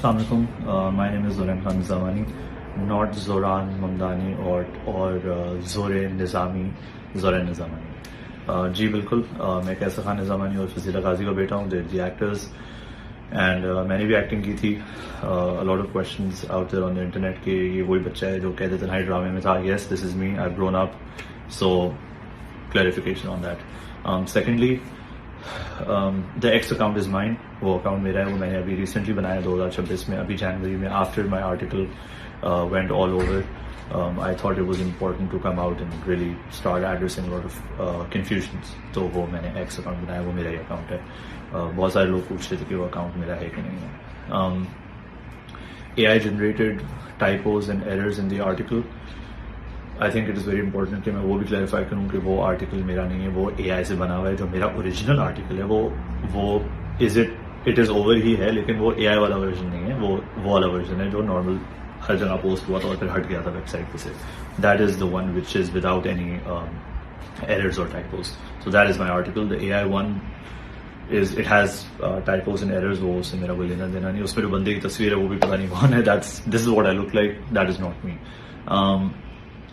Assalamualaikum. My name is Zoran Khan Zamani, not Zoran Mamdani or Zore Nizami, Zoran Nizamani. जी बिल्कुल, मैं कैसर खान निज़ामानी और फजीला गाजी का बेटा हूँ. दी एक्टर्स एंड मैंने भी एक्टिंग की थी. Lot of questions out there on the internet कि ये वही बच्चा है जो कहते थे नाइट ड्रामे में था. Yes, this is me. I have grown up. So clarification on that. Secondly, the x account is mine. वो अकाउंट मेरा है. वो मैंने अभी रिसेंटली बनाया 2026 में, अभी जनवरी में, after my article went all over. I thought it was important to come out and really start addressing a lot of confusions. तो वो मैंने X अकाउंट बनाया. वो मेरा ही अकाउंट है. बहुत सारे लोग पूछते थे कि वो अकाउंट मेरा है कि नहीं है. AI generated typos and errors in the article. I think it is very important कि मैं वो भी क्लैरिफाई करूँ कि वो आर्टिकल मेरा नहीं है. वो AI से बना हुआ है. जो मेरा ओरिजिनल आर्टिकल है वो इट इज़ ओवर ही है, लेकिन वो AI वाला वर्जन नहीं है. वो वाला वर्जन है जो नॉर्मल हर जगह पोस्ट हुआ था और फिर हट गया था वेबसाइट पे से. That is the one which is without any errors और typos. So that is my article. The AI one is it has typos and errors. वो उससे मेरा कोई लेना देना नहीं. उसमें जो बंदे की तस्वीर है वो भी पता नहीं कौन है. This is what I look like. That is not me.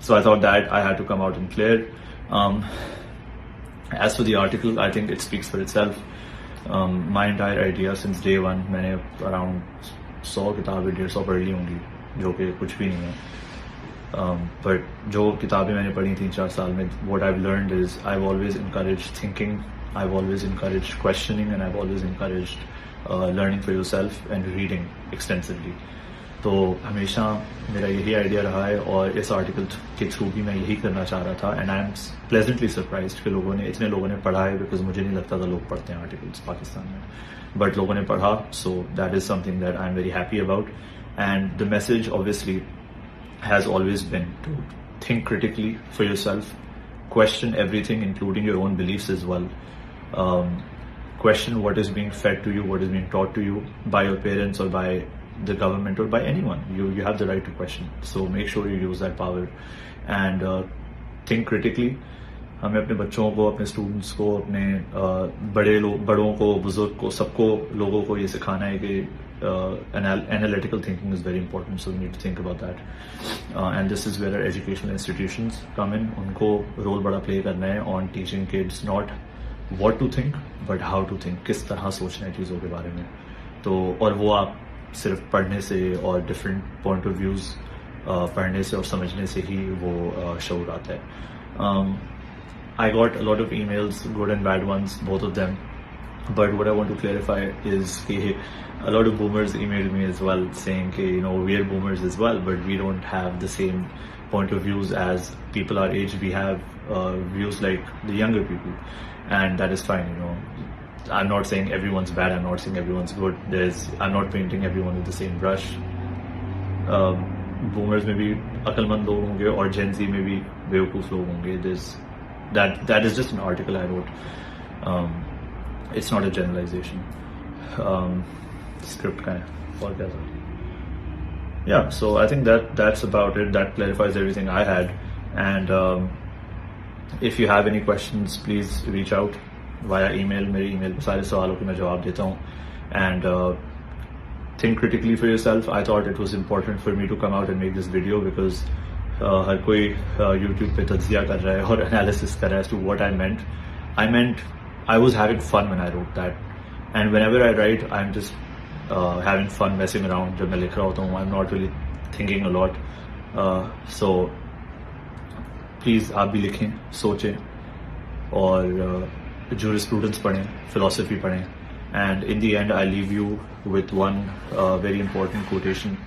So I thought that I had to come out and clear. As for the article, I think it speaks for itself. My entire idea since day one, मैंने around 100 किताबें 150 पढ़ ली होंगी, जो कि कुछ भी नहीं है. बट जो किताबें मैंने पढ़ी 3-4 साल में, what I've learned is I've always encouraged thinking, I've always encouraged questioning, and I've always encouraged learning for yourself and reading extensively. तो हमेशा मेरा यही आइडिया रहा है और इस आर्टिकल के थ्रू भी मैं यही करना चाह रहा था. And I am pleasantly surprised कि इतने लोगों ने पढ़ा है, बिकॉज मुझे नहीं लगता था लोग पढ़ते हैं आर्टिकल्स पाकिस्तान में, बट लोगों ने पढ़ा. सो that is something that I am very happy about. And the message obviously has always been to think critically for yourself, question everything including your own beliefs as well. Question what is being fed to you, what is being taught to you by your parents or by the government or by anyone. You have the right to question. So make sure you use that power and think critically. हमें अपने बच्चों को, अपने students को, अपने बड़ों को, बुजुर्ग को, सबको लोगों को ये सिखाना है कि analytical thinking is very important, so we need to think about that. And this is where our educational institutions come in. उनको रोल बड़ा प्ले करना है on teaching kids not what to think but how to think. किस तरह सोचना है चीज़ों के बारे में. तो और वो आप सिर्फ पढ़ने से और different point of views पढ़ने से और समझने से ही वो शऊर आता है. I got a lot of emails, good and bad ones, both of them. But what I want to clarify is a lot of boomers emailed me as well saying we are boomers as well, but we don't have the same point of views as people our age. We have views like the younger people, and that is fine. I'm not saying everyone's bad. I'm not saying everyone's good. I'm not painting everyone with the same brush. Boomers में भी अक्लमंद लोग होंगे और Gen Z में भी बेवकूफ़ लोग होंगे. That is just an article I wrote. It's not a generalization. Script kind of or whatever. Yeah, so I think that's about it. That clarifies everything I had. And if you have any questions, please reach out via email. मेरे email पे सारे सवालों के मैं जवाब देता हूँ. And think critically for yourself. I thought it was important for me to come out and make this video because हर कोई YouTube पे तज्जिया कर रहा है और analysis कर रहा है as to what I meant. I was having fun when I wrote that, and whenever I write, I'm just having fun messing around. जब मैं लिख रहा होता हूँ, I'm not really thinking a lot. So please आप भी लिखें, सोचें और jurisprudence पढ़ें, philosophy पढ़ें. And in the end, I leave you with one very important quotation.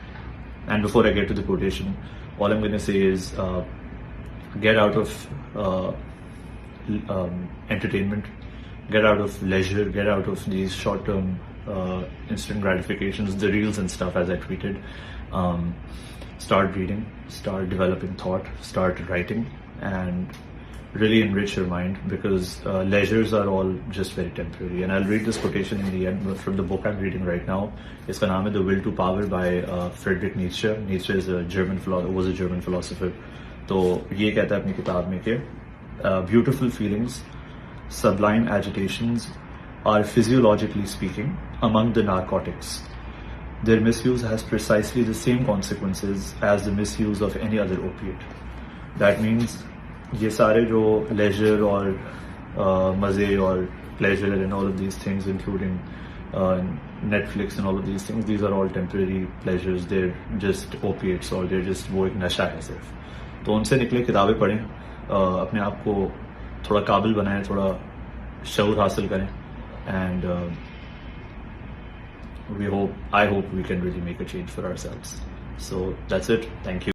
And before I get to the quotation, all I'm going to say is get out of entertainment, get out of leisure, get out of these short-term instant gratifications, the reels and stuff, as I tweeted. Start reading, start developing thought, start writing, and really enrich your mind, because leisures are all just very temporary. And I'll read this quotation in the end from the book I'm reading right now. इसका नाम है The Will to Power by Friedrich Nietzsche. Nietzsche is was a German philosopher. तो ये कहता है अपनी किताब में कि beautiful feelings, sublime agitations are physiologically speaking among the narcotics. their misuse has precisely the same consequences as the misuse of any other opiate. That means ये सारे जो leisure और मज़े और pleasure and all of these things, including Netflix and all of these things, these are all temporary pleasures. They're just opiates or they're just वो एक नशा है सिर्फ. तो उनसे निकले किताबें पढ़ें, अपने आप को थोड़ा काबिल बनाएं, थोड़ा शऊर हासिल करें, and I hope we can really make a change for ourselves. So that's it. Thank you.